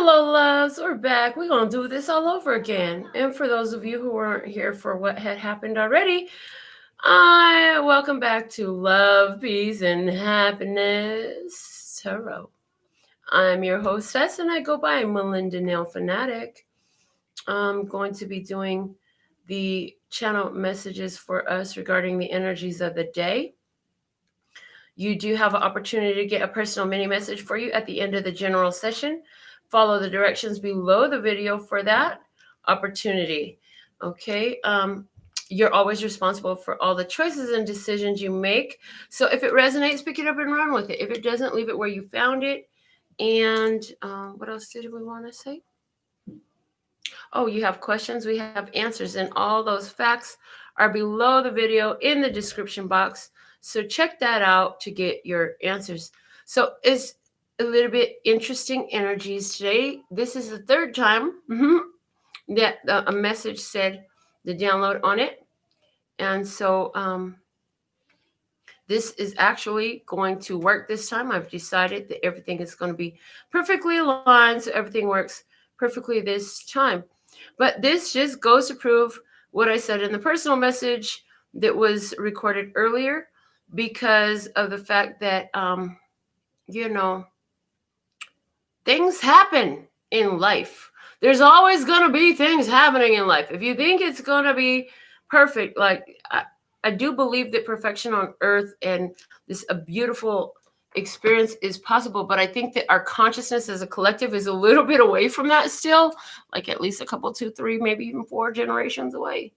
Hello, loves. We're back. We're going to do this all over again. And for those of you who weren't here for what had happened already, I welcome back to Love, Peace, and Happiness Tarot. I'm your hostess, and I go by Melinda NailFanatic. I'm going to be doing the channel messages for us regarding the energies of the day. You do have an opportunity to get a personal mini message for you at the end of the general session. Follow the directions below the video for that opportunity. Okay. You're always responsible for all the choices and decisions you make. So if it resonates, pick it up and run with it. If it doesn't, leave it where you found it. And what else did we want to say? Oh, you have questions, we have answers, and all those facts are below the video in the description box. So check that out to get your answers. So it's a little bit interesting energies today. This is the third time that a message said the download on it. And so this is actually going to work this time. I've decided that everything is going to be perfectly aligned, so everything works perfectly this time. But this just goes to prove what I said in the personal message that was recorded earlier, because of the fact that, things happen in life. There's always going to be things happening in life. If you think it's going to be perfect, like I do believe that perfection on earth and this a beautiful experience is possible, but I think that our consciousness as a collective is a little bit away from that still, like at least a couple, 2, 3, maybe even 4 generations away.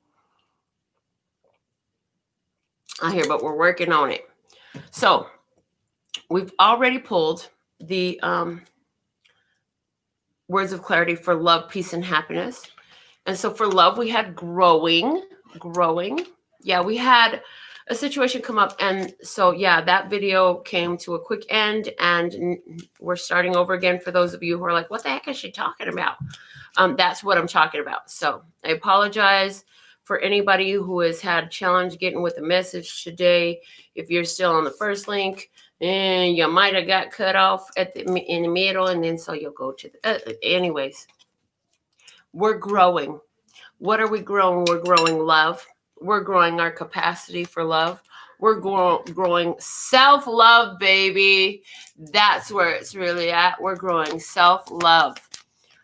I hear, but we're working on it. So we've already pulled the words of clarity for love, peace, and happiness. And so for love, we had growing. Yeah, we had a situation come up. And so, yeah, that video came to a quick end, and we're starting over again for those of you who are like, what the heck is she talking about? That's what I'm talking about. So I apologize for anybody who has had challenge getting with the message today. If you're still on the first link, and you might have got cut off in the middle, and then so you'll go to the, anyways, we're growing. What are we growing? We're growing love. We're growing our capacity for love. We're growing self-love, baby. That's where it's really at. We're growing self-love.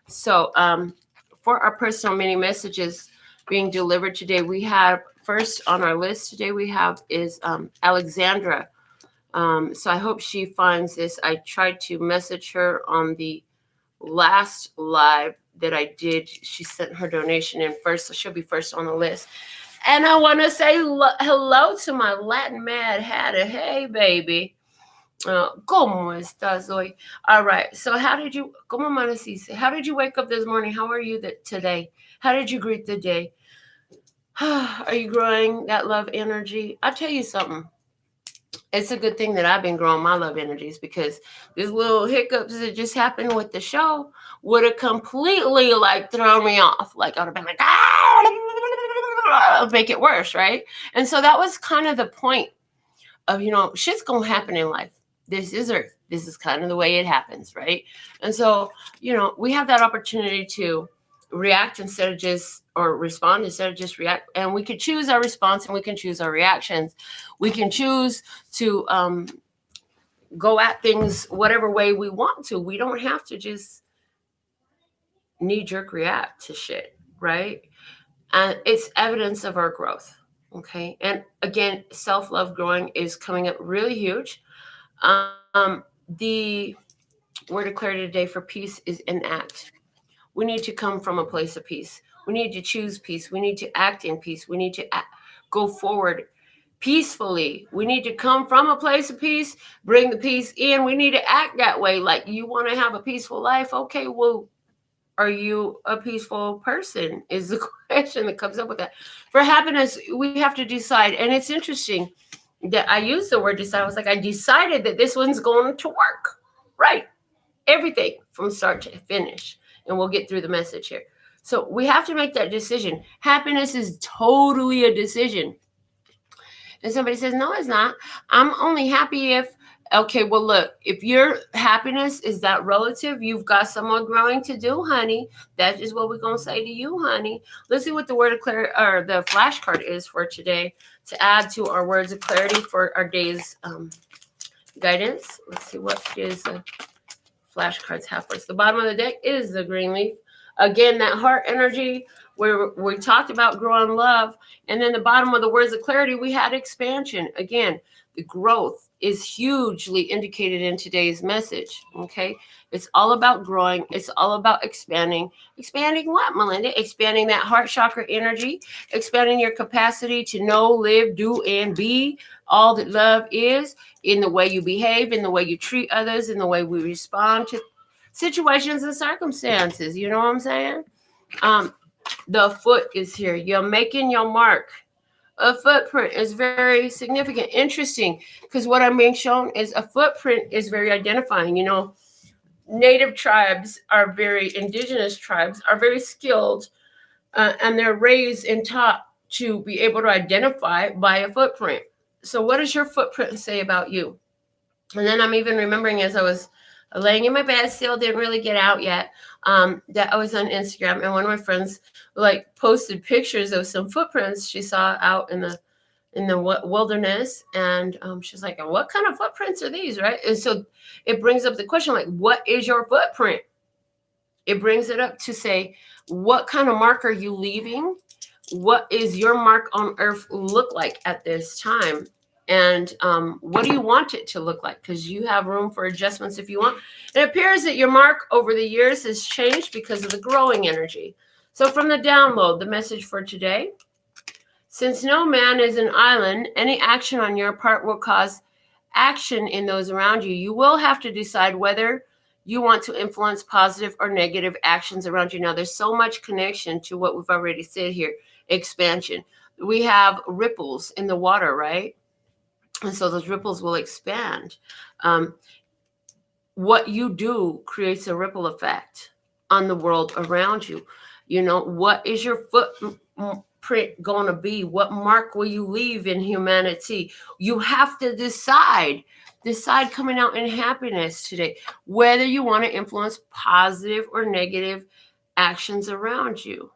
So for our personal mini messages being delivered today, we have first on our list today is Alexandra. So I hope she finds this. I tried to message her on the last live that I did. She sent her donation in first, so she'll be first on the list. And I want to say hello to my Latin Mad Hatter. Hey, baby. ¿Cómo estás hoy? All right. So ¿cómo amaneciste? How did you wake up this morning? How are you today? How did you greet the day? Are you growing that love energy? I'll tell you something. It's a good thing that I've been growing my love energies, because these little hiccups that just happened with the show would have completely thrown me off. Like I would have been like, make it worse, right? And so that was kind of the point of, shit's gonna happen in life. This is Earth. This is kind of the way it happens, right? And so, we have that opportunity to react instead of just, or respond instead of just react. And we could choose our response, and we can choose our reactions. We can choose to go at things whatever way we want to. We don't have to just knee-jerk react to shit, right? And it's evidence of our growth, okay? And again, self-love growing is coming up really huge. The word of clarity today for peace is enact. We need to come from a place of peace. We need to choose peace. We need to act in peace. We need to go forward peacefully. We need to come from a place of peace, bring the peace in. We need to act that way. Like, you want to have a peaceful life? Okay, well, are you a peaceful person is the question that comes up with that. For happiness, we have to decide. And it's interesting that I use the word decide. I was like, I decided that this one's going to work. Right. Everything from start to finish. And we'll get through the message here. So we have to make that decision. Happiness is totally a decision. And somebody says, no, it's not. I'm only happy if Okay, well, look, if your happiness is that relative, you've got some more growing to do, honey. That is what we're going to say to you, honey. Let's see what the word of clarity or the flashcard is for today to add to our words of clarity for our day's guidance. Let's see what is the flashcards have for us. The bottom of the deck is the green leaf. Again, that heart energy where we talked about growing love. And then the bottom of the words of clarity, we had expansion. Again, the growth is hugely indicated in today's message. Okay. It's all about growing. It's all about expanding. Expanding what, Melinda? Expanding that heart chakra energy, expanding your capacity to know, live, do, and be all that love is in the way you behave, in the way you treat others, in the way we respond to situations and circumstances. You know what I'm saying? The foot is here. You're making your mark. A footprint is very significant, interesting, because what I'm being shown is a footprint is very identifying. You know, native tribes are indigenous tribes are very skilled, and they're raised and taught to be able to identify by a footprint. So what does your footprint say about you? And then I'm even remembering as I was laying in my bed, still didn't really get out yet, that I was on Instagram, and one of my friends like posted pictures of some footprints she saw out in the wilderness, and she's like, what kind of footprints are these, right? And so it brings up the question, like, what is your footprint? It brings it up to say, what kind of mark are you leaving? What is your mark on earth look like at this time? And what do you want it to look like? Because you have room for adjustments if you want. It appears that your mark over the years has changed because of the growing energy. So from the download, the message for today: since no man is an island, any action on your part will cause action in those around you. You will have to decide whether you want to influence positive or negative actions around you. Now, there's so much connection to what we've already said here. Expansion. We have ripples in the water, right? And so those ripples will expand. What you do creates a ripple effect on the world around you. You know, what is your footprint going to be? What mark will you leave in humanity? You have to decide coming out in happiness today, whether you want to influence positive or negative actions around you.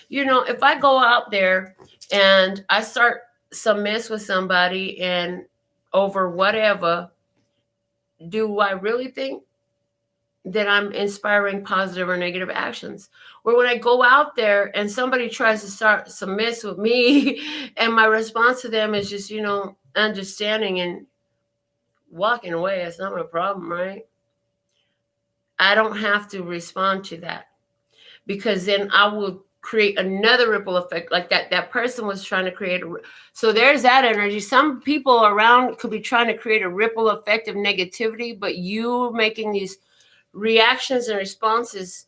You know, if I go out there and I start some mess with somebody and over whatever, do I really think that I'm inspiring positive or negative actions? Or when I go out there and somebody tries to start some mess with me and my response to them is just, you know, understanding and walking away, it's not my problem, right? I don't have to respond to that, because then I will create another ripple effect like that person was trying to create. So there's that energy. Some people around could be trying to create a ripple effect of negativity, but you making these reactions and responses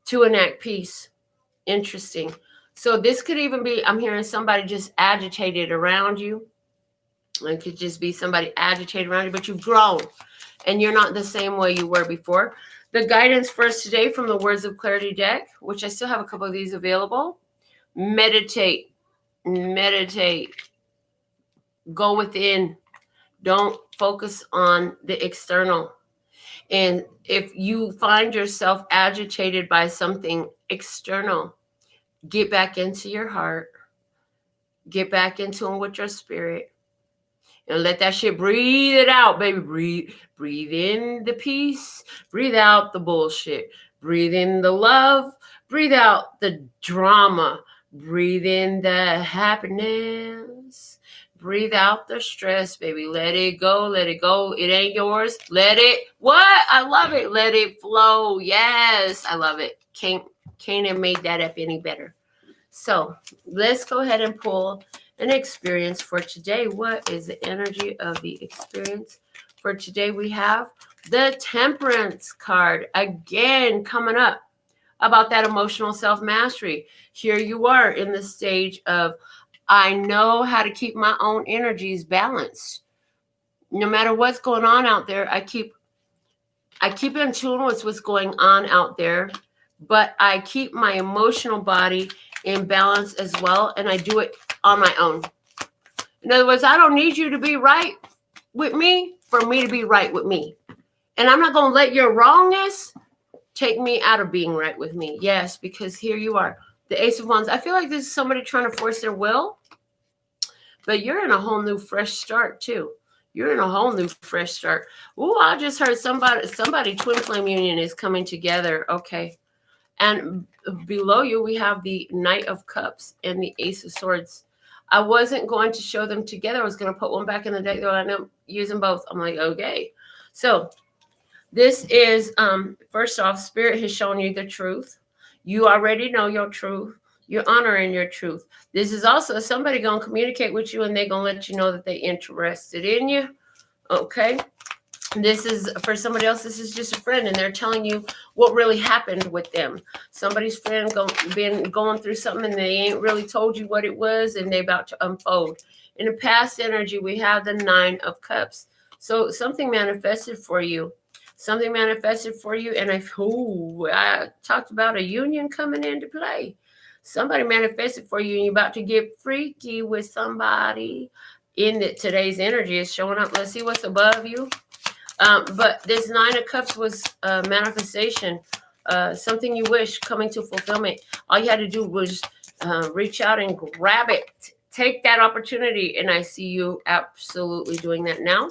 to enact peace. Interesting. So this could even be, I'm hearing somebody just agitated around you. It could just be somebody agitated around you, but you've grown and you're not the same way you were before. The guidance for us today from the Words of Clarity deck, which I still have a couple of these available. Meditate. Go within. Don't focus on the external. And if you find yourself agitated by something external, get back into your heart. Get back into it with your spirit. And let that shit breathe it out, baby. Breathe in the peace. Breathe out the bullshit. Breathe in the love. Breathe out the drama. Breathe in the happiness. Breathe out the stress, baby. Let it go. Let it go. It ain't yours. Let it. What? I love it. Let it flow. Yes, I love it. Can't have made that up any better. So let's go ahead and pull an experience for today. What is the energy of the experience for today? We have the Temperance card again coming up about that emotional self-mastery. Here you are in the stage of, I know how to keep my own energies balanced. No matter what's going on out there, I keep in tune with what's going on out there, but I keep my emotional body in balance as well, and I do it on my own. In other words, I don't need you to be right with me. for me to be right with me. And I'm not going to let your wrongness take me out of being right with me. Yes, because here you are, the Ace of Wands. I feel like this is somebody trying to force their will, but you're in a whole new fresh start too. You're in a whole new fresh start. Ooh, I just heard somebody twin flame union is coming together. Okay. And below you, we have the Knight of Cups and the Ace of Swords. I wasn't going to show them together. I was going to put one back in the deck. They're like, no, use them both. I'm like, okay. So this is, first off, Spirit has shown you the truth. You already know your truth. You're honoring your truth. This is also somebody going to communicate with you, and they're going to let you know that they're interested in you. Okay. This is for somebody else. This is just a friend, and they're telling you what really happened with them. Somebody's friend been going through something, and they ain't really told you what it was, and they're about to unfold. In the past energy, we have the Nine of Cups. So something manifested for you. Something manifested for you, and I talked about a union coming into play. Somebody manifested for you, and you're about to get freaky with somebody. In today's energy is showing up. Let's see what's above you. But this Nine of Cups was a manifestation, something you wish coming to fulfillment. All you had to do was reach out and grab it. Take that opportunity, and I see you absolutely doing that now.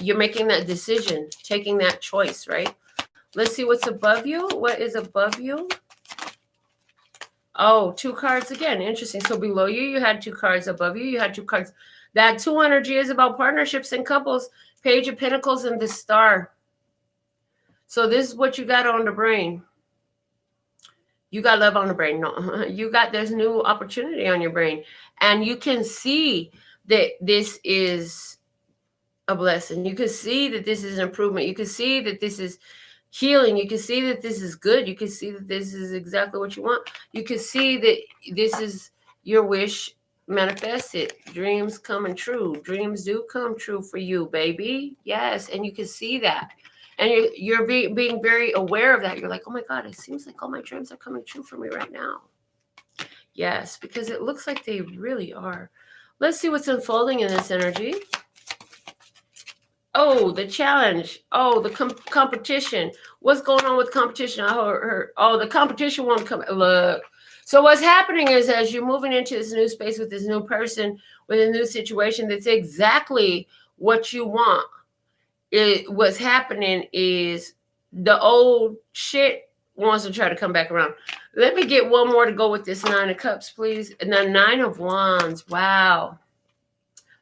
You're making that decision, taking that choice, right? Let's see what's above you. What is above you? Oh, 2 cards again. Interesting. So below you, you had 2 cards. Above you, you had 2 cards. That 2 energy is about partnerships and couples. Page of Pentacles and the Star. So this is what you got on the brain. You got love on the brain. No, you got this new opportunity on your brain. And you can see that this is a blessing. You can see that this is improvement. You can see that this is healing. You can see that this is good. You can see that this is exactly what you want. You can see that this is your wish manifested. Dreams coming true. Dreams do come true for you, baby. Yes, and you can see that. And you're being very aware of that. You're like, oh my God, it seems like all my dreams are coming true for me right now. Yes, because it looks like they really are. Let's see what's unfolding in this energy. Oh, the challenge. Oh, the competition. What's going on with competition? I heard. Oh, the competition won't come. Look. So what's happening is as you're moving into this new space with this new person, with a new situation, that's exactly what you want. What's happening is the old shit wants to try to come back around. Let me get one more to go with this Nine of Cups, please. And the Nine of Wands. Wow.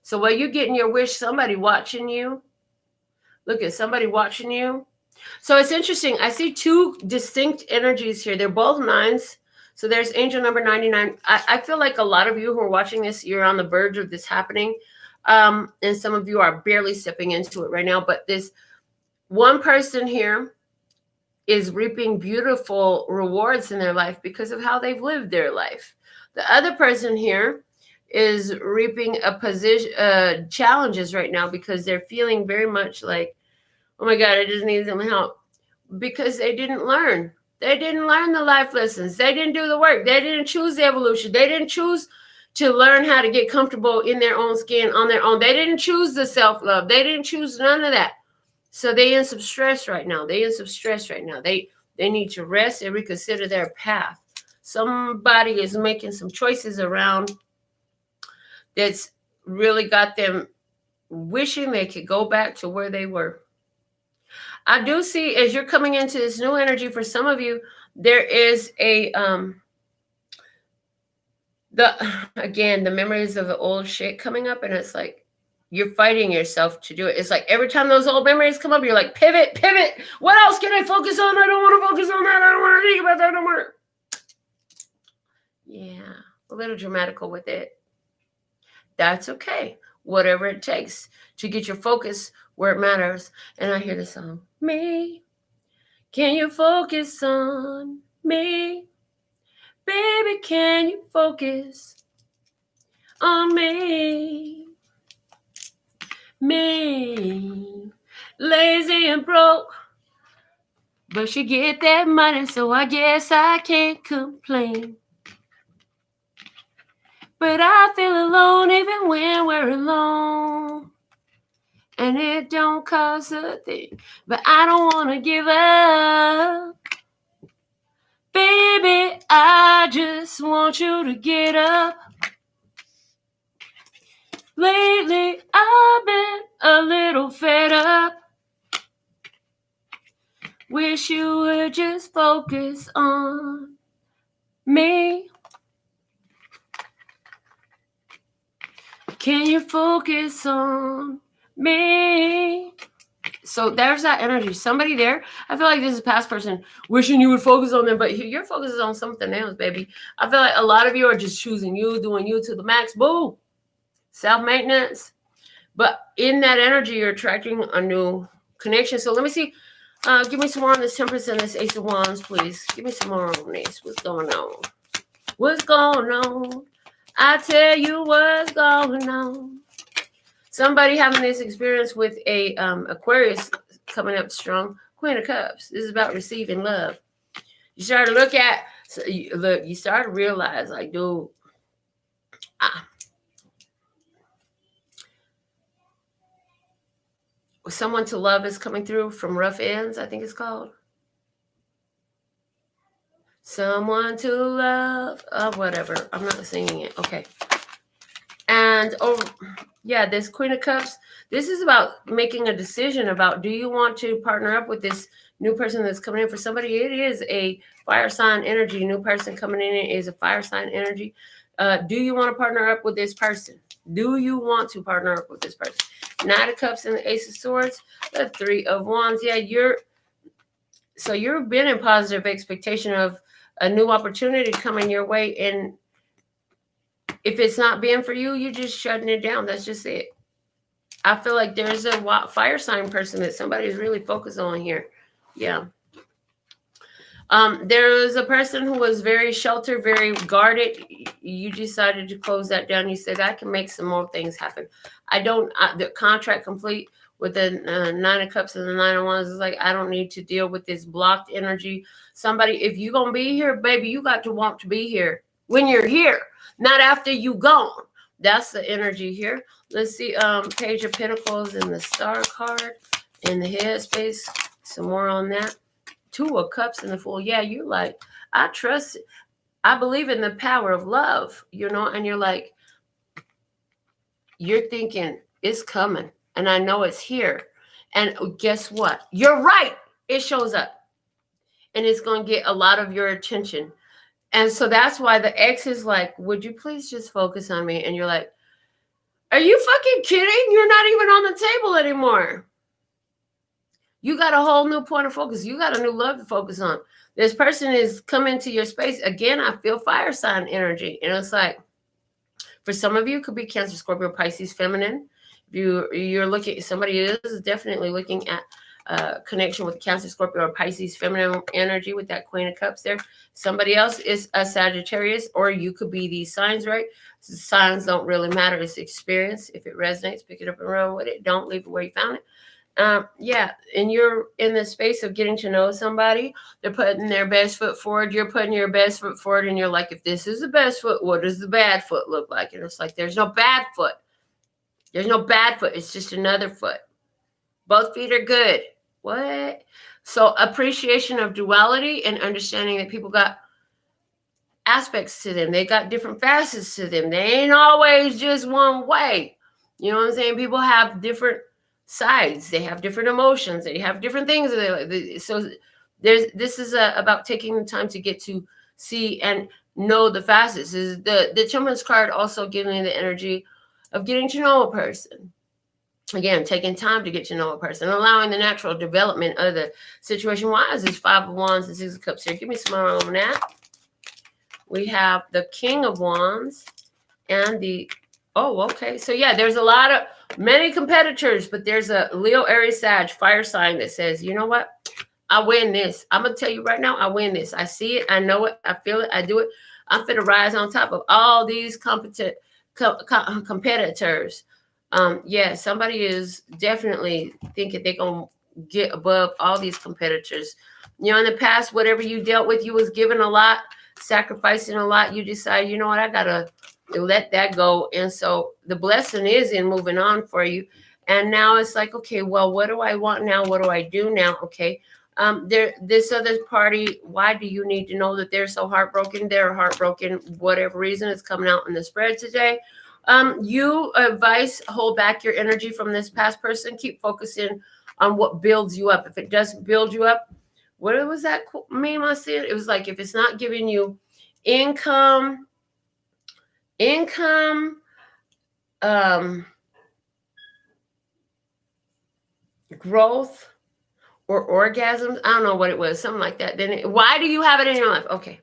So while you're getting your wish, somebody watching you. Look at somebody watching you. So it's interesting. I see 2 distinct energies here. They're both 9s. So there's angel number 99. I feel like a lot of you who are watching this, you're on the verge of this happening. And some of you are barely stepping into it right now. But this one person here is reaping beautiful rewards in their life because of how they've lived their life. The other person here is reaping a position challenges right now because they're feeling very much like, oh my God, I just need some help, because they didn't learn. They didn't learn the life lessons. They didn't do the work. They didn't choose the evolution. They didn't choose to learn how to get comfortable in their own skin on their own. They didn't choose the self-love. They didn't choose none of that. So they in some stress right now. They need to rest and reconsider their path. Somebody is making some choices around that's really got them wishing they could go back to where they were. I do see, as you're coming into this new energy, for some of you, there is a the memories of the old shit coming up, and it's like you're fighting yourself to do it. It's like every time those old memories come up, you're like, pivot. What else can I focus on? I don't want to focus on that. I don't want to think about that no more. Yeah, a little dramatical with it. That's okay. Whatever it takes to get your focus where it matters. And I hear the song, me. Can you focus on me? Baby, can you focus on me? Me. Lazy and broke, but she get that money, so I guess I can't complain. But I feel alone even when we're alone. and it don't cost a thing. But I don't want to give up. Baby, I just want you to get up. Lately, I've been a little fed up. Wish you would just focus on me. Can you focus on me? So there's that energy. Somebody there, I feel like this is a past person wishing you would focus on them, but your focus is on something else, baby. I feel like a lot of you are just choosing you, doing you to the max. Boo! Self-maintenance. But in that energy, you're attracting a new connection. So let me see. Give me some more on this Temperance and this Ace of Wands, please. Give me some more on this. What's going on? What's going on? I tell you what's going on. Somebody having this experience with a Aquarius coming up strong. Queen of Cups. This is about receiving love. You start to look at, you start to realize, like, dude, someone to love is coming through from rough ends, I think it's called. Someone to love. Whatever. I'm not singing it. Okay. And, yeah, this Queen of Cups, this is about making a decision about, do you want to partner up with this new person that's coming in? For somebody, it is a fire sign energy. New person coming in is a fire sign energy. Do you want to partner up with this person? Do you want to partner up with this person? Knight of Cups and the Ace of Swords, the Three of Wands. Yeah, you've been in positive expectation of a new opportunity coming your way, and if it's not being for you, you're just shutting it down. That's just it. I feel like there's a fire sign person that somebody's really focused on here. Yeah. There was a person who was very sheltered, very guarded. You decided to close that down. You said, I can make some more things happen. The contract complete with the Nine of Cups and the Nine of Wands is like, I don't need to deal with this blocked energy. Somebody, if you're going to be here, baby, you got to want to be here when you're here, not after you gone. That's the energy here. Let's see, Page of Pentacles and the Star card in the headspace. Some more on that. Two of Cups and the Fool. Yeah, you're like, I trust it. I believe in the power of love, and you're like, you're thinking it's coming and I know it's here. And guess what? You're right. It shows up and it's going to get a lot of your attention. And so that's why the ex is like, would you please just focus on me? And you're like, are you fucking kidding? You're not even on the table anymore. You got a whole new point of focus. You got a new love to focus on. This person is coming to your space. Again, I feel fire sign energy. And it's like, for some of you, it could be Cancer, Scorpio, Pisces, feminine. If you're looking, somebody is definitely looking at connection with Cancer, Scorpio, or Pisces, feminine energy with that Queen of Cups there. Somebody else is a Sagittarius, or you could be these signs, right? So signs don't really matter. It's experience. If it resonates, pick it up and run with it. Don't leave it where you found it. Yeah, and you're in the space of getting to know somebody. They're putting their best foot forward. You're putting your best foot forward, and you're like, if this is the best foot, what does the bad foot look like? And it's like, there's no bad foot. There's no bad foot. It's just another foot. Both feet are good. What? So appreciation of duality and understanding that people got aspects to them. They got different facets to them. They ain't always just one way. You know what I'm saying? People have different sides. They have different emotions. They have different things. So this is about taking the time to get to see and know the facets. Is the Temperance card also giving me the energy of getting to know a person. Again, taking time to get to know a person, allowing the natural development of the situation. Why is this Five of Wands and Six of Cups here? Give me some more on that. We have the King of Wands and the, okay. So yeah, there's many competitors, but there's a Leo, Aries, Sag, fire sign that says, you know what? I win this. I'm going to tell you right now, I win this. I see it. I know it. I feel it. I do it. I'm going to rise on top of all these competitors. Yeah, somebody is definitely thinking they're going to get above all these competitors. In the past, whatever you dealt with, you was given a lot, sacrificing a lot. You decide, you know what, I got to let that go. And so the blessing is in moving on for you. And now it's like, okay, well, what do I want now? What do I do now? Okay. This other party, why do you need to know that they're so heartbroken? They're heartbroken, whatever reason is coming out in the spread today. You advice, hold back your energy from this past person. Keep focusing on what builds you up. If it doesn't build you up, what was that meme I said? It was like, if it's not giving you income, growth, or orgasms, I don't know what it was, something like that. Then why do you have it in your life? Okay.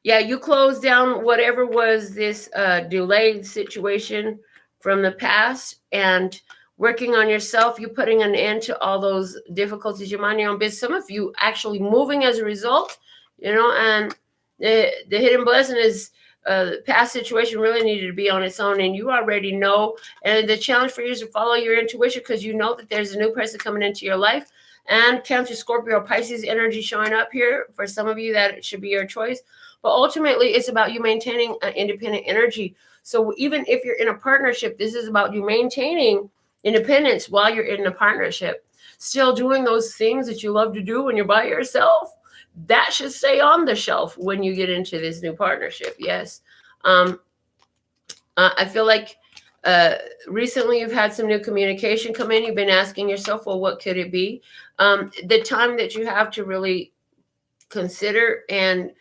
Yeah, you close down whatever was this delayed situation from the past, and working on yourself, you putting an end to all those difficulties. You're minding your own business. Some of you actually moving as a result, and the hidden blessing is the past situation really needed to be on its own, and you already know. And the challenge for you is to follow your intuition, because you know that there's a new person coming into your life. And Cancer, Scorpio, Pisces energy showing up here. For some of you, that should be your choice. But ultimately, it's about you maintaining an independent energy. So even if you're in a partnership, this is about you maintaining independence while you're in a partnership. Still doing those things that you love to do when you're by yourself. That should stay on the shelf when you get into this new partnership. Yes. I feel like recently you've had some new communication come in. You've been asking yourself, well, what could it be? The time that you have to really consider, and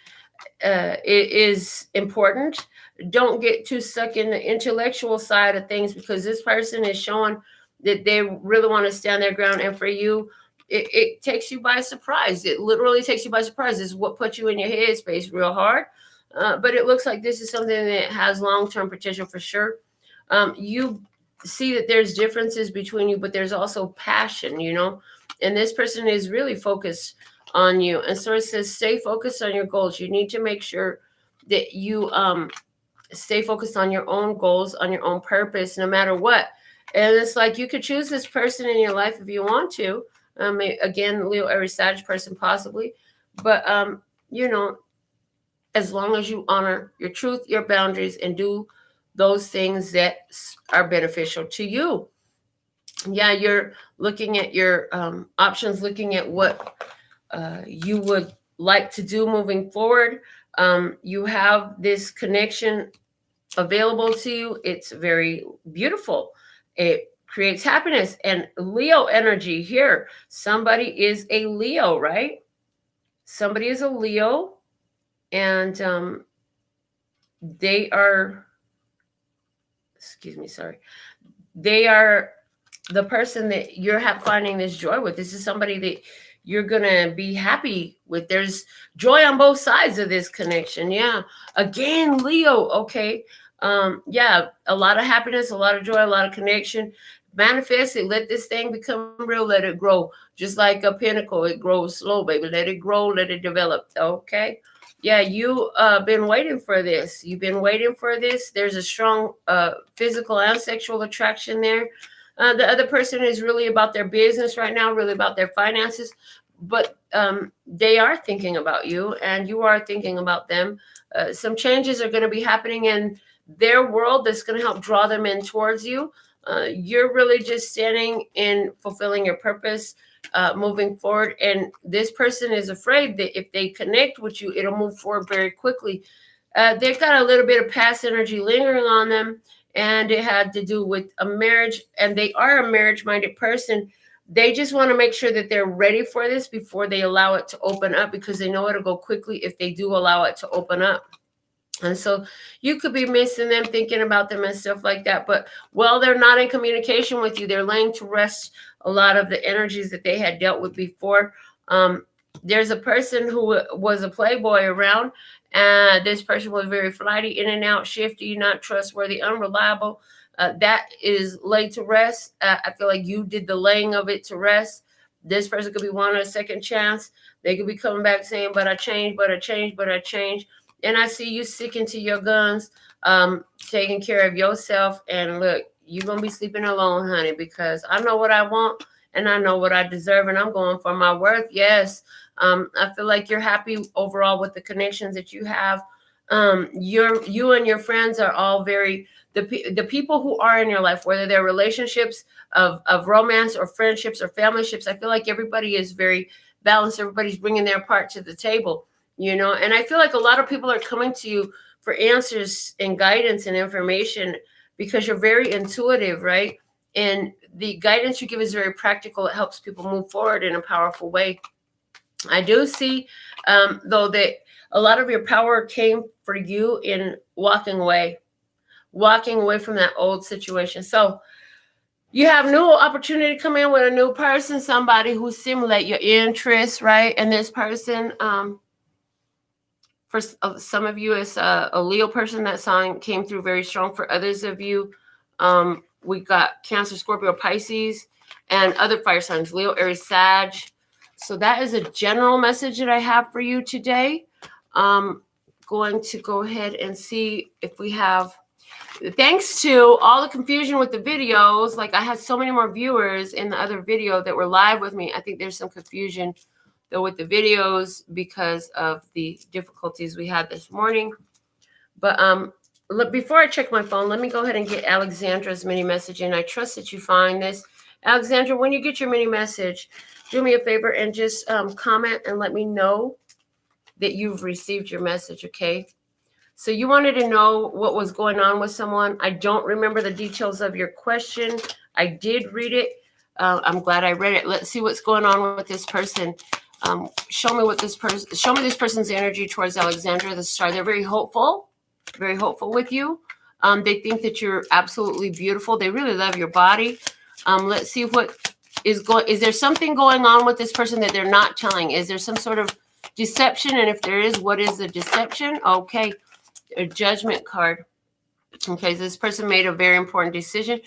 it is important. Don't get too stuck in the intellectual side of things, because this person is showing that they really want to stand their ground. And for you, it takes you by surprise. It literally takes you by surprise. This is what puts you in your headspace real hard. But it looks like this is something that has long-term potential for sure. You see that there's differences between you, but there's also passion, and this person is really focused on you. And so it says, stay focused on your goals. You need to make sure that you stay focused on your own goals, on your own purpose, no matter what. And it's like, you could choose this person in your life if you want to. Again, Leo, Aries, Sag person possibly. But, as long as you honor your truth, your boundaries, and do those things that are beneficial to you. Yeah, you're looking at your options, looking at what you would like to do moving forward. You have this connection available to you. It's very beautiful. It creates happiness. And Leo energy here. Somebody is a Leo, right? Somebody is a Leo, and they are, they are the person that you're finding this joy with. This is somebody that you're going to be happy with. There's joy on both sides of this connection. Yeah. Again, Leo. Okay. Yeah. A lot of happiness, a lot of joy, a lot of connection. Manifest it. Let this thing become real. Let it grow. Just like a pinnacle. It grows slow, baby. Let it grow. Let it develop. Okay. Yeah. You been waiting for this. You've been waiting for this. There's a strong physical and sexual attraction there. The other person is really about their business right now, really about their finances, but they are thinking about you, and you are thinking about them. Some changes are going to be happening in their world that's going to help draw them in towards you. You're really just standing in fulfilling your purpose, moving forward. And this person is afraid that if they connect with you, it'll move forward very quickly. They've got a little bit of past energy lingering on them, and it had to do with a marriage, and they are a marriage-minded person. They just want to make sure that they're ready for this before they allow it to open up, because they know it'll go quickly if they do allow it to open up. And so you could be missing them, thinking about them and stuff like that. But while they're not in communication with you, they're laying to rest a lot of the energies that they had dealt with before. There's a person who was a playboy around, and this person was very flighty, in and out, shifty, not trustworthy, unreliable. That is laid to rest. I feel like you did the laying of it to rest. This person could be wanting a second chance. They could be coming back saying, but I changed, but I changed, but I changed. And I see you sticking to your guns, taking care of yourself. And look, you're going to be sleeping alone, honey, because I know what I want, and I know what I deserve, and I'm going for my worth. Yes. I feel like you're happy overall with the connections that you have. You and your friends are all very the people who are in your life, whether they're relationships of romance or friendships or family ships, I feel like everybody is very balanced. Everybody's bringing their part to the table, you know. And I feel like a lot of people are coming to you for answers and guidance and information because you're very intuitive, right? And the guidance you give is very practical. It helps people move forward in a powerful way. I do see, though, that a lot of your power came for you in walking away from that old situation. So you have new opportunity to come in with a new person, somebody who simulate your interests, right? And this person, for some of you, is a Leo person. That sign came through very strong. For others of you, we got Cancer, Scorpio, Pisces, and other fire signs, Leo, Aries, Sag. So that is a general message that I have for you today. Going to go ahead and see if we have, thanks to all the confusion with the videos, like I had so many more viewers in the other video that were live with me. I think there's some confusion though with the videos because of the difficulties we had this morning. But before I check my phone, let me go ahead and get Alexandra's mini message in. I trust that you find this. Alexandra, when you get your mini message, do me a favor and just comment and let me know that you've received your message, okay? So you wanted to know what was going on with someone. I don't remember the details of your question. I did read it. I'm glad I read it. Let's see what's going on with this person. Show me this person's energy towards Alexandra, the star. They're very hopeful with you. They think that you're absolutely beautiful. They really love your body. Let's see what is going. Is there something going on with this person that they're not telling? Is there some sort of deception? And if there is, what is the deception? Okay, a judgment card. Okay, so this person made a very important decision.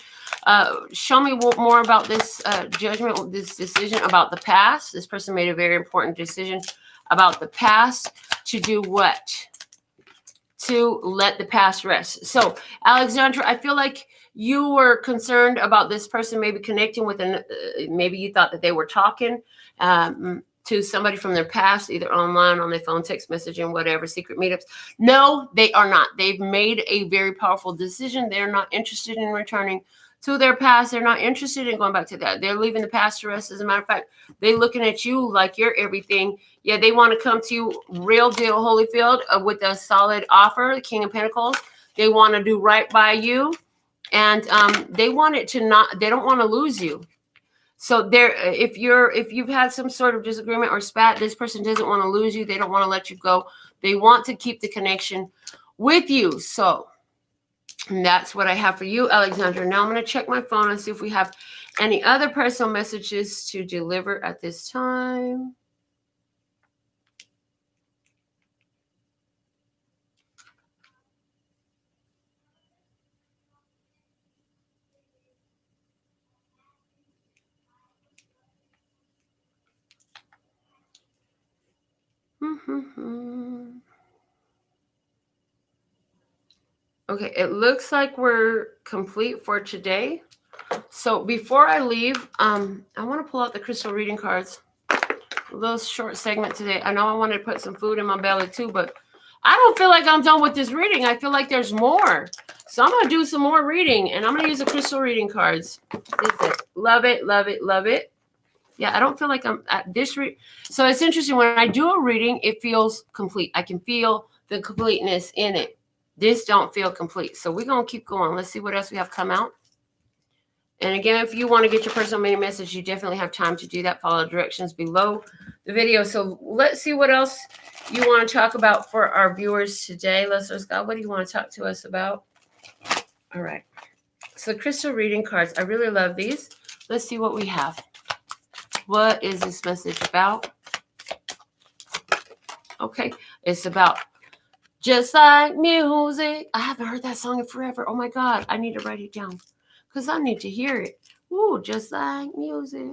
Show me more about this judgment, this decision about the past. This person made a very important decision about the past. To do what? To let the past rest. So, Alexandra, I feel like you were concerned about this person maybe connecting with maybe you thought that they were talking to somebody from their past, either online, on their phone, text messaging, whatever, secret meetups. No, they are not. They've made a very powerful decision. They're not interested in returning to their past. They're not interested in going back to that. They're leaving the past to rest. As a matter of fact, they're looking at you like you're everything. Yeah, they want to come to you real deal, Holyfield, with a solid offer, the King of Pentacles. They want to do right by you. And they want it to not, they don't want to lose you. So if you've had some sort of disagreement or spat, this person doesn't want to lose you. They don't want to let you go. They want to keep the connection with you. So that's what I have for you, Alexandra. Now I'm going to check my phone and see if we have any other personal messages to deliver at this time. Okay, it looks like we're complete for today. So before I leave, I want to pull out the crystal reading cards. A little short segment today. I know I wanted to put some food in my belly too, but I don't feel like I'm done with this reading. I feel like there's more. So I'm going to do some more reading, and I'm going to use the crystal reading cards. Love it, love it, love it. Yeah, I don't feel like I'm at this so it's interesting. When I do a reading, it feels complete. I can feel the completeness in it. This don't feel complete. So we're going to keep going. Let's see what else we have come out. And again, if you want to get your personal mini message, you definitely have time to do that. Follow the directions below the video. So let's see what else you want to talk about for our viewers today. Let's go. What do you want to talk to us about? All right. So crystal reading cards. I really love these. Let's see what we have. What is this message about? Okay. It's about just like music. I haven't heard that song in forever. Oh my God. I need to write it down because I need to hear it. Ooh, just like music.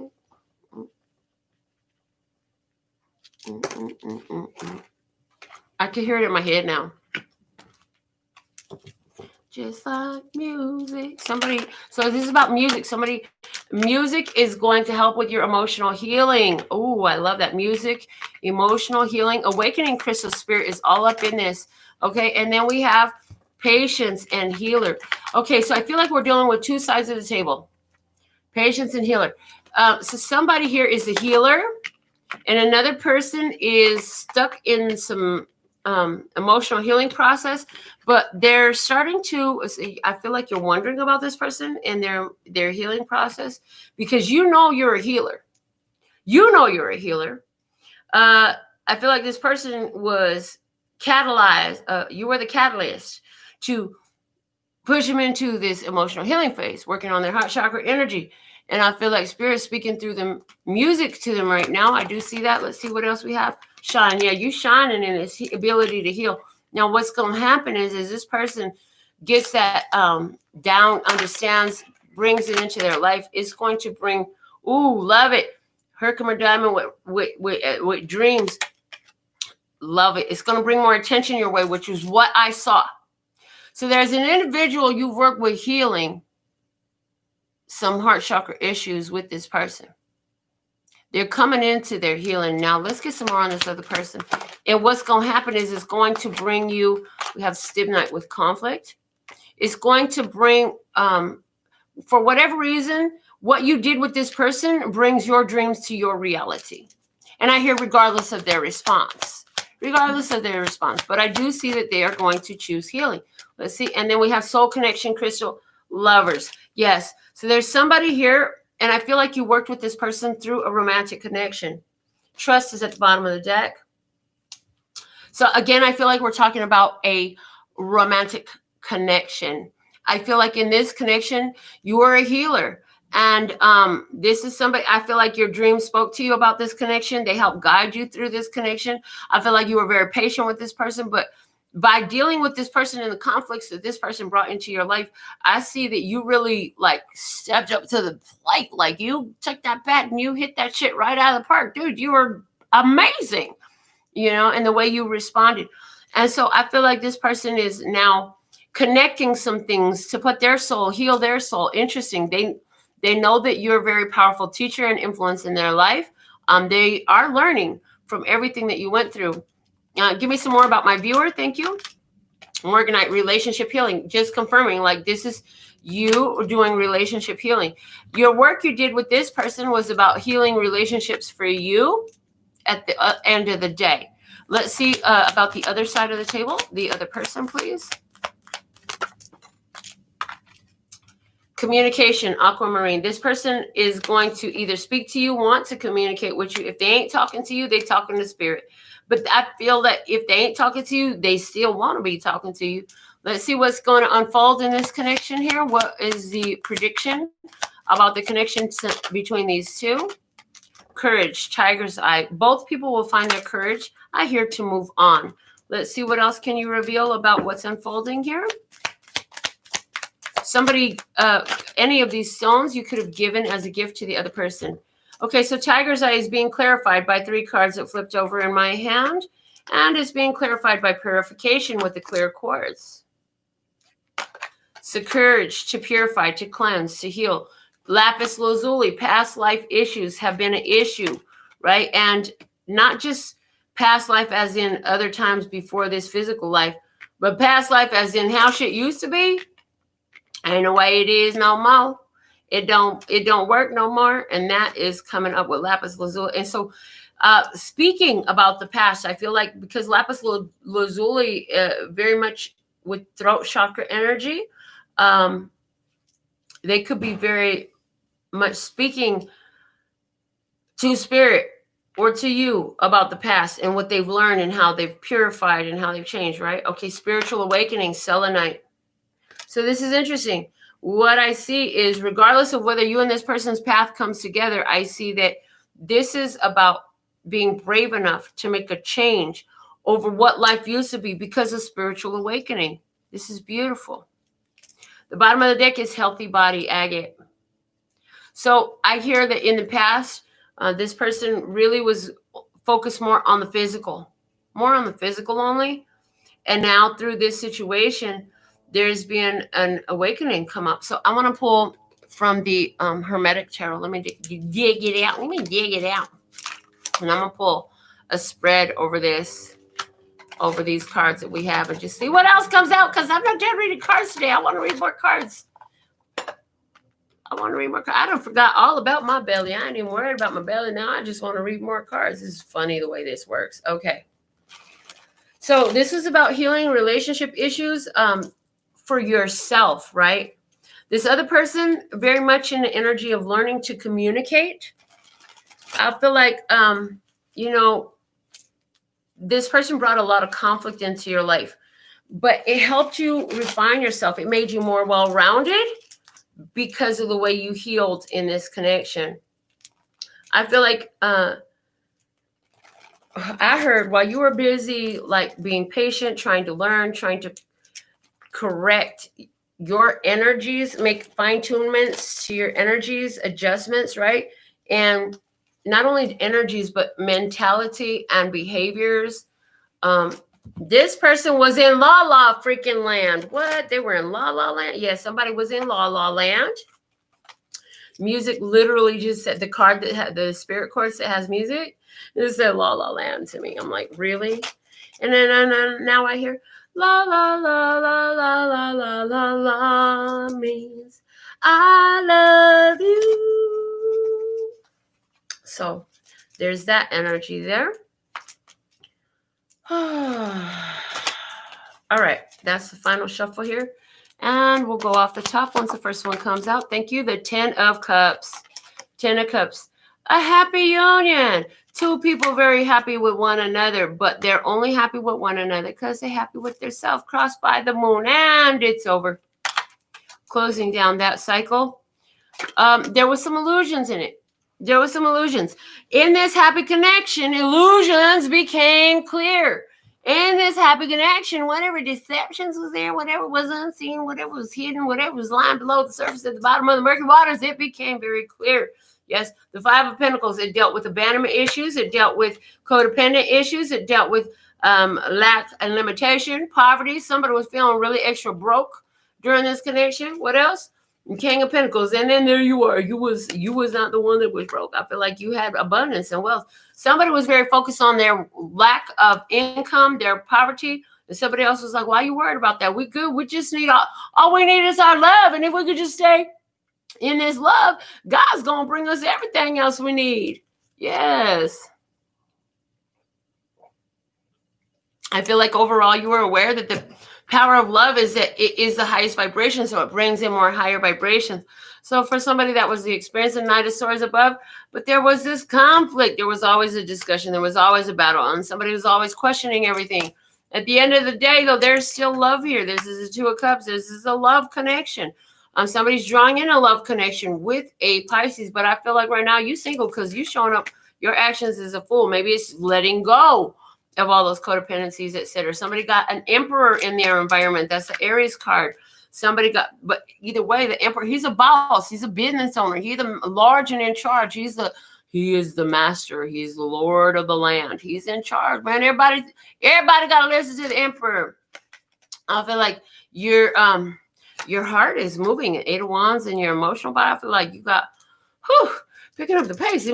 I can hear it in my head now. Just like music. So this is about music. Music is going to help with your emotional healing. Oh, I love that. Music, emotional healing, awakening crystal spirit is all up in this. Okay. And then we have Patience and healer. Okay, so I feel like we're dealing with two sides of the table. Patience and healer. So somebody here is a healer, and another person is stuck in some emotional healing process, but they're starting to, I feel like you're wondering about this person and their healing process, because you know you're a healer. You know you're a healer. I feel like this person was catalyzed. You were the catalyst to push them into this emotional healing phase, working on their heart chakra energy. And I feel like Spirit's speaking through the music to them right now. I do see that. Let's see what else we have. Shine. Yeah, you shining in this ability to heal. Now, what's going to happen is this person gets that down, understands, brings it into their life. It's going to bring, love it. Herkimer Diamond with dreams. Love it. It's going to bring more attention your way, which is what I saw. So there's an individual you've worked with healing some heart chakra issues with this person. They're coming into their healing. Now, let's get some more on this other person. And what's going to happen is it's going to bring you, we have Stibnite with conflict. It's going to bring, for whatever reason, what you did with this person brings your dreams to your reality. And I hear regardless of their response. Regardless of their response. But I do see that they are going to choose healing. Let's see. And then we have soul connection, crystal, lovers. Yes. So there's somebody here, and I feel like you worked with this person through a romantic connection. Trust is at the bottom of the deck. So again, I feel like we're talking about a romantic connection. I feel like in this connection, you are a healer. And this is somebody, I feel like your dreams spoke to you about this connection. They helped guide you through this connection. I feel like you were very patient with this person, but by dealing with this person and the conflicts that this person brought into your life, I see that you really like stepped up to the plate. Like you took that bat and you hit that shit right out of the park. Dude, you were amazing, and the way you responded. And so I feel like this person is now connecting some things to put their soul, heal their soul. Interesting. They know that you're a very powerful teacher and influence in their life. They are learning from everything that you went through. Give me some more about my viewer. Thank you. Morganite, relationship healing. Just confirming, like this is you doing relationship healing. Your work you did with this person was about healing relationships for you at the end of the day. Let's see about the other side of the table. The other person, please. Communication, aquamarine. This person is going to either speak to you, want to communicate with you. If they ain't talking to you, they talking to spirit. But I feel that if they ain't talking to you, they still want to be talking to you. Let's see what's going to unfold in this connection here. What is the prediction about the connection between these two? Courage, tiger's eye. Both people will find their courage. I hear to move on. Let's see what else can you reveal about what's unfolding here. Somebody, any of these stones you could have given as a gift to the other person. Okay, so tiger's eye is being clarified by 3 cards that flipped over in my hand, and is being clarified by purification with the clear quartz. So courage, to purify, to cleanse, to heal. Lapis lazuli, past life issues have been an issue, right? And not just past life as in other times before this physical life, but past life as in how shit used to be. Ain't the way it is no more. It don't work no more. And that is coming up with lapis lazuli. And so speaking about the past, I feel like because lapis lazuli very much with throat chakra energy, they could be very much speaking to spirit or to you about the past and what they've learned and how they've purified and how they've changed, right? Okay, spiritual awakening, selenite. So this is interesting. What I see is regardless of whether you and this person's path comes together, I see that this is about being brave enough to make a change over what life used to be because of spiritual awakening. This is beautiful. The bottom of the deck is healthy body, agate. So I hear that in the past, this person really was focused more on the physical only. And now through this situation, there's been an awakening come up. So I want to pull from the Hermetic Tarot. Let me dig it out. And I'm going to pull a spread over this. over these cards that we have and just see what else comes out, because I'm not done reading cards today. I want to read more cards. I want to read more cards. I done forgot all about my belly. I ain't even worried about my belly now. I just want to read more cards. This is funny the way this works. Okay. So this is about healing relationship issues for yourself, right? This other person, very much in the energy of learning to communicate. I feel like, you know, this person brought a lot of conflict into your life, but it helped you refine yourself. It made you more well-rounded because of the way you healed in this connection. I feel like I heard while you were busy, like being patient, trying to learn, trying to correct your energies, make fine-tunements to your energies, adjustments, right? And not only energies, but mentality and behaviors. This person was in la freaking land. What? They were in la land? Yeah, somebody was in la land. Music literally just said, the card that had the spirit course that has music, it said la land to me. I'm like, really? And then now I hear la means I love you. So there's that energy there. All right, that's the final shuffle here. And we'll go off the top once the first one comes out. Thank you. The 10 of Cups. 10 of Cups. A happy union. Two people very happy with one another, but they're only happy with one another because they're happy with themselves. Crossed by the moon, and it's over. Closing down that cycle. There was some illusions in it. There was some illusions. In this happy connection, illusions became clear. In this happy connection, whatever deceptions was there, whatever was unseen, whatever was hidden, whatever was lying below the surface at the bottom of the murky waters, it became very clear. Yes, the Five of Pentacles, it dealt with abandonment issues. It dealt with codependent issues. It dealt with lack and limitation, poverty. Somebody was feeling really extra broke during this connection. What else? King of Pentacles, and then there you are. You was not the one that was broke. I feel like you had abundance and wealth. Somebody was very focused on their lack of income, their poverty, and somebody else was like, "Why are you worried about that? We good. We just need all we need is our love, and if we could just stay in this love, God's gonna bring us everything else we need." Yes. I feel like overall you were aware that the power of love is that it is the highest vibration, so it brings in more higher vibrations. So for somebody that was the experience of Knight of Swords above, but there was this conflict. There was always a discussion. There was always a battle, and somebody was always questioning everything. At the end of the day, though, there's still love here. This is a Two of Cups. This is a love connection. Somebody's drawing in a love connection with a Pisces, but I feel like right now you single because you showing up your actions as a fool. Maybe it's letting go of all those codependencies, etc. Somebody got an Emperor in their environment. That's the Aries card. Somebody got, but either way, the Emperor, he's a boss. He's a business owner. He's the large and in charge. He is the master. He's the Lord of the land. He's in charge, man. Everybody got to listen to the Emperor. I feel like your heart is moving at 8 of Wands and your emotional body. I feel like you got, picking up the pace.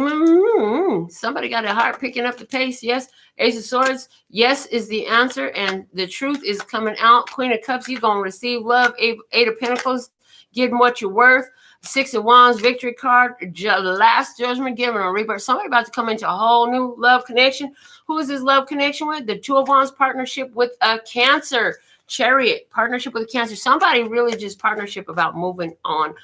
Somebody got a heart picking up the pace. Yes. Ace of Swords. Yes is the answer. And the truth is coming out. Queen of Cups. You're going to receive love. 8 of Pentacles. Give them what you're worth. 6 of Wands. Victory card. Last Judgment. Giving a rebirth. Somebody about to come into a whole new love connection. Who is this love connection with? The 2 of Wands partnership with a Cancer. Chariot, partnership with Cancer. Somebody really just partnership about moving on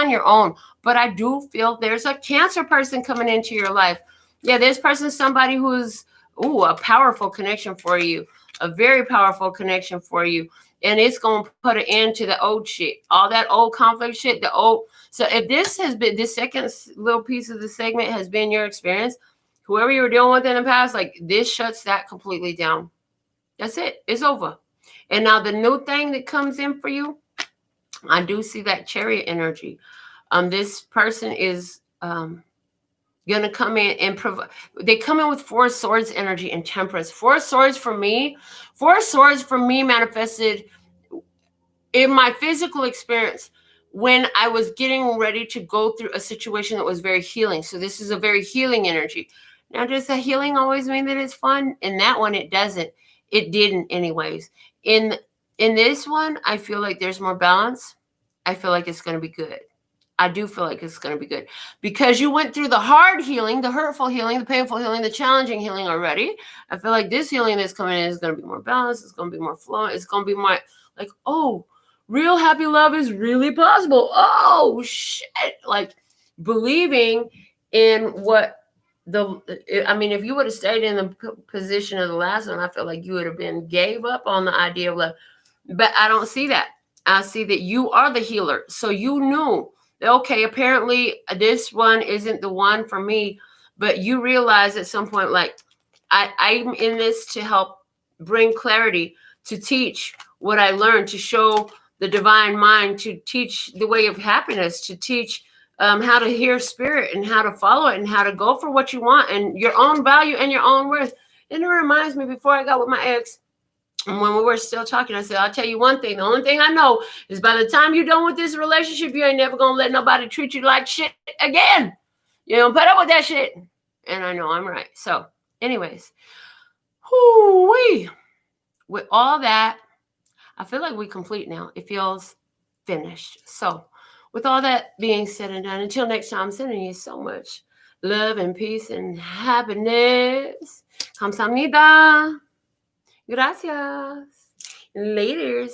your own. But I do feel there's a Cancer person coming into your life. Yeah, this person is somebody who's, a powerful connection for you. A very powerful connection for you. And it's going to put an end to the old shit. All that old conflict shit, So if this has been, this second little piece of the segment has been your experience, whoever you were dealing with in the past, like this shuts that completely down. That's it. It's over. And now the new thing that comes in for you, I do see that Chariot energy. This person is going to come in and provide. They come in with 4 Swords energy and Temperance. 4 Swords for me manifested in my physical experience when I was getting ready to go through a situation that was very healing. So this is a very healing energy. Now, does the healing always mean that it's fun? In that one, it doesn't. it didn't anyways. In this one, I feel like there's more balance. I feel like it's going to be good. I do feel like it's going to be good because you went through the hard healing, the hurtful healing, the painful healing, the challenging healing already. I feel like this healing that's coming in is going to be more balanced. It's going to be more flowing. It's going to be more like, oh, real happy love is really possible. Oh, shit. Like believing in what if you would have stayed in the position of the last one, I feel like you would have been gave up on the idea of love. But I don't see that. I see that you are the healer. So you knew, okay, apparently this one isn't the one for me, but you realize at some point, like, I'm in this to help bring clarity, to teach what I learned, to show the divine mind, to teach the way of happiness, to teach how to hear spirit and how to follow it and how to go for what you want and your own value and your own worth. And it reminds me, before I got with my ex, and when we were still talking, I said, I'll tell you one thing. The only thing I know is by the time you're done with this relationship, you ain't never going to let nobody treat you like shit again. You don't put up with that shit. And I know I'm right. So anyways, whoo-wee. With all that, I feel like we're complete now. It feels finished. So with all that being said and done, until next time, I'm sending you so much love and peace and happiness. Kamsahamnida. Gracias. Laters.